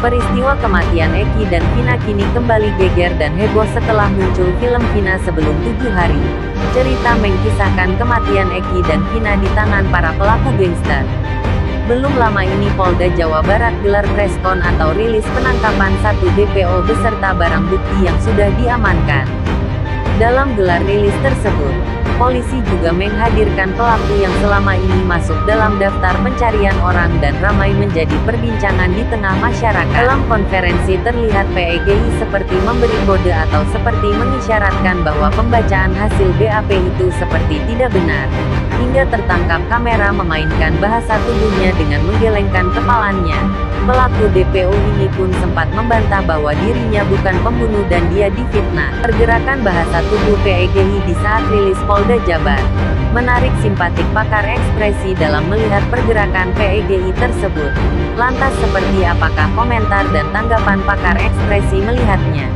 Peristiwa kematian Eki dan Vina kini kembali geger dan heboh setelah muncul film Vina sebelum 7 hari. Cerita mengisahkan kematian Eki dan Vina di tangan para pelaku gangster. Belum lama ini Polda Jawa Barat gelar preskon atau rilis penangkapan 1 DPO beserta barang bukti yang sudah diamankan. Dalam gelar rilis tersebut, polisi juga menghadirkan pelaku yang selama ini masuk dalam daftar pencarian orang dan ramai menjadi perbincangan di tengah masyarakat. Dalam konferensi terlihat PEGI seperti memberi kode atau seperti mengisyaratkan bahwa pembacaan hasil BAP itu seperti tidak benar. Hingga tertangkap kamera memainkan bahasa tubuhnya dengan menggelengkan kepalanya. Pelaku DPO ini pun sempat membantah bahwa dirinya bukan pembunuh dan dia difitnah. Pergerakan bahasa tubuh PEGI di saat rilis Polda Jabar menarik simpatik pakar ekspresi dalam melihat pergerakan PEGI tersebut. Lantas seperti apakah komentar dan tanggapan pakar ekspresi melihatnya?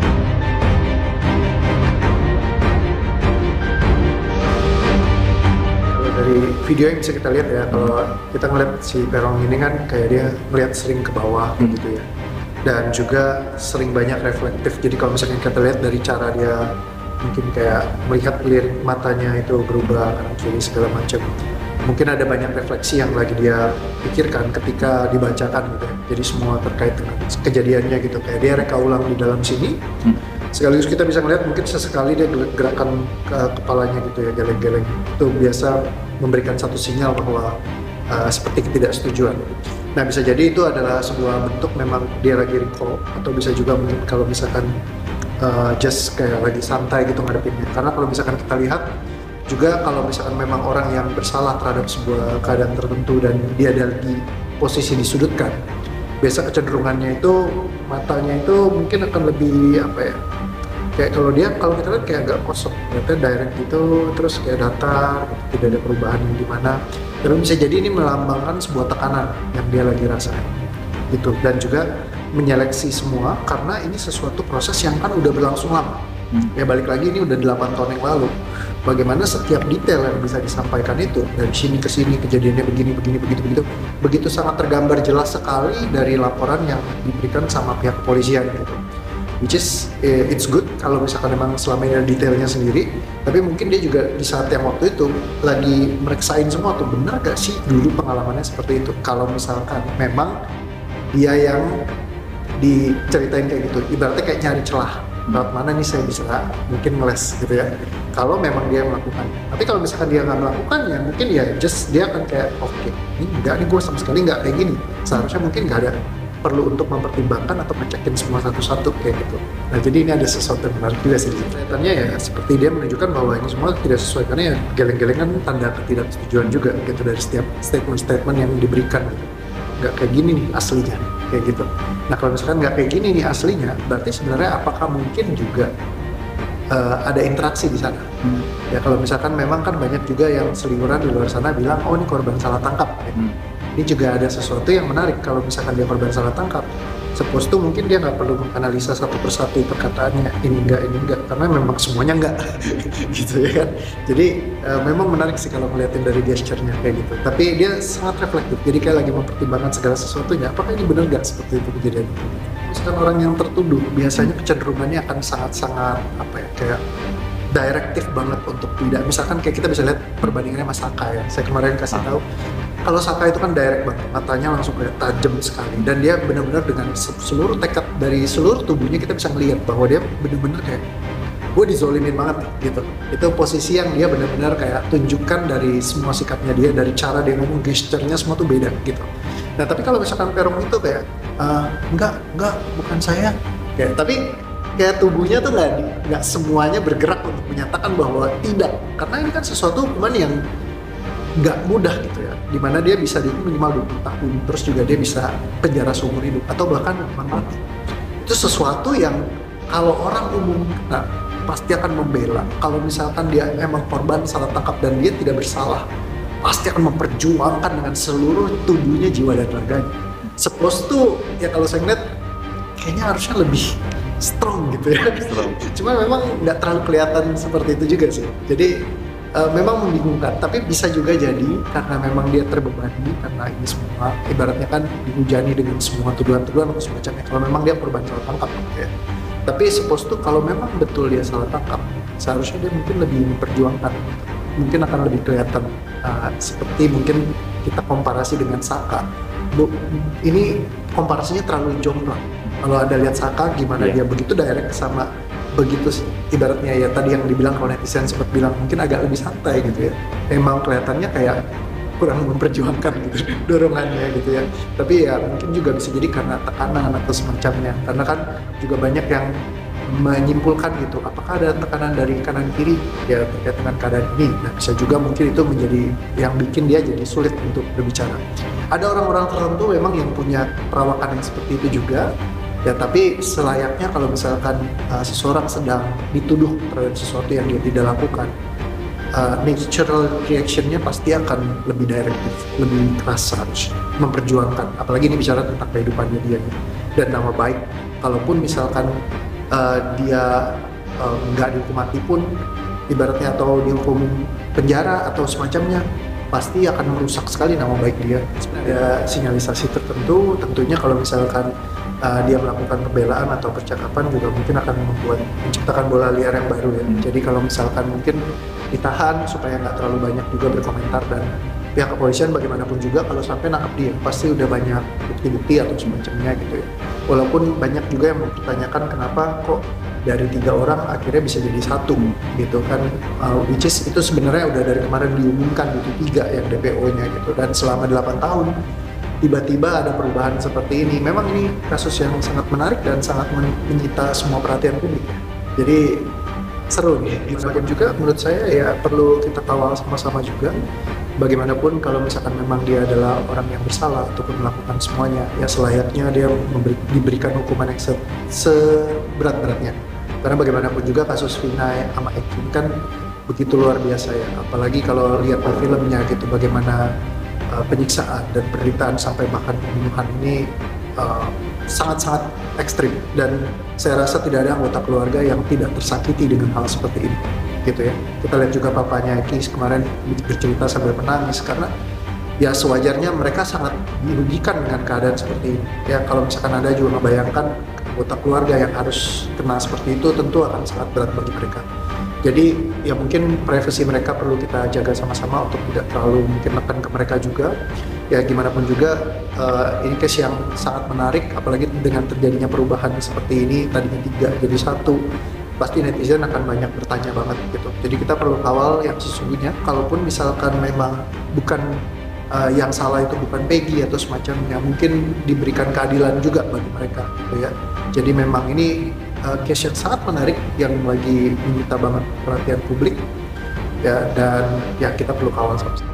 Dari video yang bisa kita lihat ya, kalau kita ngeliat si Peron ini kan kayak dia ngeliat sering ke bawah gitu ya, dan juga sering banyak reflektif. Jadi kalau misalnya kita lihat dari cara dia mungkin kayak melihat lirik matanya itu berubah kanan kiri segala macam, mungkin ada banyak refleksi yang lagi dia pikirkan ketika dibacakan gitu ya. Jadi semua terkait dengan kejadiannya gitu, kayak dia reka ulang di dalam sini. Sekaligus kita bisa melihat mungkin sesekali dia gerakan ke kepalanya gitu ya, geleng-geleng. Itu biasa memberikan satu sinyal bahwa seperti ketidaksetujuan. Nah, bisa jadi itu adalah sebuah bentuk memang dia lagi recall, atau bisa juga mungkin kalau misalkan just kayak lagi santai gitu ngadepinnya. Karena kalau misalkan kita lihat juga kalau misalkan memang orang yang bersalah terhadap sebuah keadaan tertentu dan dia ada di posisi disudutkan, biasa kecenderungannya itu matanya itu mungkin akan lebih apa ya, kayak kalau kita lihat kayak agak kosong, ternyata direct gitu, terus kayak datar gitu, tidak ada perubahan yang dimana. Tapi bisa jadi ini melambangkan sebuah tekanan yang dia lagi rasain gitu, dan juga menyeleksi semua karena ini sesuatu proses yang kan udah berlangsung lama. Ya balik lagi, ini udah 8 tahun yang lalu. Bagaimana setiap detail yang bisa disampaikan itu dari sini ke sini, kejadiannya begini begitu sangat tergambar jelas sekali dari laporan yang diberikan sama pihak kepolisian gitu. Which is it's good kalau misalkan memang selama ini ada detailnya sendiri, tapi mungkin dia juga di saat yang waktu itu lagi mereksain semua tuh, benar gak sih dulu pengalamannya seperti itu. Kalau misalkan memang dia yang diceritain kayak gitu, ibaratnya kayak nyari celah, lewat mana nih saya bisa mungkin ngeles gitu ya, kalau memang dia melakukan. Tapi kalau misalkan dia nggak melakukan, ya mungkin ya just dia akan kayak oke, ini enggak nih, gue sama sekali nggak kayak gini. Seharusnya mungkin nggak ada perlu untuk mempertimbangkan atau ngecekin semua satu-satu kayak gitu. Nah, jadi ini ada sesuatu yang menarik juga sih. Kelihatannya ya seperti dia menunjukkan bahwa ini semua tidak sesuai, karena ya geleng-gelengan tanda ketidaksetujuan juga gitu dari setiap statement-statement yang diberikan gitu. Nggak kayak gini nih aslinya, kayak gitu. Nah, kalau misalkan nggak kayak gini nih aslinya, berarti sebenarnya apakah mungkin juga ada interaksi di sana? Ya kalau misalkan memang kan banyak juga yang seliweran di luar sana bilang, oh ini korban salah tangkap. Ini juga ada sesuatu yang menarik. Kalau misalkan dia korban salah tangkap, suppose tuh mungkin dia nggak perlu menganalisa satu persatu perkataannya, ini enggak, karena memang semuanya enggak gitu ya kan. Jadi memang menarik sih kalau ngeliatin dari gesture-nya kayak gitu. Tapi dia sangat reflektif, jadi kayak lagi mempertimbangkan segala sesuatunya, apakah ini benar nggak seperti itu kejadian itu. Misalkan orang yang tertuduh biasanya kecenderungannya akan sangat-sangat apa ya, kayak direktif banget untuk tidak, misalkan kayak kita bisa lihat perbandingannya Mas Saka ya, saya kemarin kasih tahu. Kalau Saka itu kan direct banget, matanya langsung kayak tajam sekali, dan dia benar-benar dengan seluruh tekad dari seluruh tubuhnya kita bisa ngelihat bahwa dia benar-benar kayak gue dizolimin banget gitu. Itu posisi yang dia benar-benar kayak tunjukkan dari semua sikapnya dia, dari cara dia ngomong, gesturnya semua tuh beda gitu. Nah, tapi kalau misalkan Peron itu kayak enggak, bukan saya, kayak, tapi kayak tubuhnya tuh nggak semuanya bergerak untuk menyatakan bahwa tidak, karena ini kan sesuatu hukuman yang nggak mudah gitu ya, dimana dia bisa dihukum minimal 20 tahun, terus juga dia bisa penjara seumur hidup atau bahkan hukuman mati. Itu sesuatu yang kalau orang umum pasti akan membela. Kalau misalkan dia emang korban salah tangkap dan dia tidak bersalah, pasti akan memperjuangkan dengan seluruh tubuhnya, jiwa dan raganya. Suppose tuh ya kalau saya ngeliat kayaknya harusnya lebih strong gitu ya. Cuma memang nggak terlalu kelihatan seperti itu juga sih. Jadi memang membingungkan, tapi bisa juga jadi karena memang dia terbebani karena ini semua, ibaratnya kan dihujani dengan semua tuduhan-tuduhan atau semacamnya. Kalau memang dia korban salah tangkap gitu ya. Tapi suppose tuh kalau memang betul dia salah tangkap, seharusnya dia mungkin lebih memperjuangkan, mungkin akan lebih kelihatan seperti mungkin kita komparasi dengan Saka. Ini komparasinya terlalu jomplang. Kalau Anda lihat Saka gimana dia begitu direct sama begitu ibaratnya ya tadi yang dibilang kalau netizen sempat bilang mungkin agak lebih santai gitu ya. Memang kelihatannya kayak kurang memperjuangkan gitu dorongannya gitu ya. Tapi ya mungkin juga bisa jadi karena tekanan atau semacamnya. Karena kan juga banyak yang menyimpulkan gitu, apakah ada tekanan dari kanan kiri ya terkait dengan keadaan ini. Nah bisa juga mungkin itu menjadi yang bikin dia jadi sulit untuk berbicara. Ada orang-orang tertentu memang yang punya perawakan yang seperti itu juga ya, tapi selayaknya kalau misalkan seseorang sedang dituduh terhadap sesuatu yang dia tidak lakukan, natural reaction-nya pasti akan lebih directive, lebih keras, harus memperjuangkan, apalagi ini bicara tentang kehidupannya dia dan nama baik. Kalaupun misalkan dia nggak dihukum mati pun ibaratnya atau dihukum penjara atau semacamnya, pasti akan merusak sekali nama baik dia. Ada sinyalisasi tertentu, tentunya kalau misalkan dia melakukan pembelaan atau percakapan juga mungkin akan menciptakan bola liar yang baru ya. Jadi kalau misalkan mungkin ditahan supaya nggak terlalu banyak juga berkomentar, dan pihak kepolisian bagaimanapun juga kalau sampai nangkap dia pasti udah banyak bukti-bukti atau semacamnya gitu ya. Walaupun banyak juga yang mempertanyakan kenapa kok dari 3 orang akhirnya bisa jadi 1 gitu kan, which is itu sebenarnya udah dari kemarin diumumkan gitu 3 yang DPO-nya gitu, dan selama 8 tahun tiba-tiba ada perubahan seperti ini. Memang ini kasus yang sangat menarik dan sangat menyita semua perhatian publik. Jadi seru nih. Bagian juga menurut saya ya perlu kita kawal sama-sama juga. Bagaimanapun kalau misalkan memang dia adalah orang yang bersalah ataupun melakukan semuanya, ya selayaknya dia diberikan hukuman yang seberat-beratnya. Karena bagaimanapun juga kasus Vina sama Eki kan begitu luar biasa ya. Apalagi kalau lihat di filmnya gitu, bagaimana penyiksaan dan penderitaan sampai bahkan pembunuhan ini sangat-sangat ekstrim, dan saya rasa tidak ada anggota keluarga yang tidak tersakiti dengan hal seperti ini gitu ya. Kita lihat juga papanya Eki kemarin bercerita sambil menangis karena ya sewajarnya mereka sangat dirugikan dengan keadaan seperti ini ya. Kalau misalkan Anda juga membayangkan anggota keluarga yang harus kena seperti itu, tentu akan sangat berat bagi mereka. Jadi ya mungkin privasi mereka perlu kita jaga sama-sama untuk tidak terlalu mungkin menekan ke mereka juga. Ya gimana pun juga ini case yang sangat menarik, apalagi dengan terjadinya perubahan seperti ini, tadinya 3 jadi 1, pasti netizen akan banyak bertanya banget gitu. Jadi kita perlu kawal yang sesungguhnya. Kalaupun misalkan memang bukan yang salah itu bukan Peggy atau semacamnya, mungkin diberikan keadilan juga bagi mereka gitu ya. Jadi memang ini case yang sangat menarik yang lagi menyita banget perhatian publik ya, dan ya kita perlu kawal sama-sama.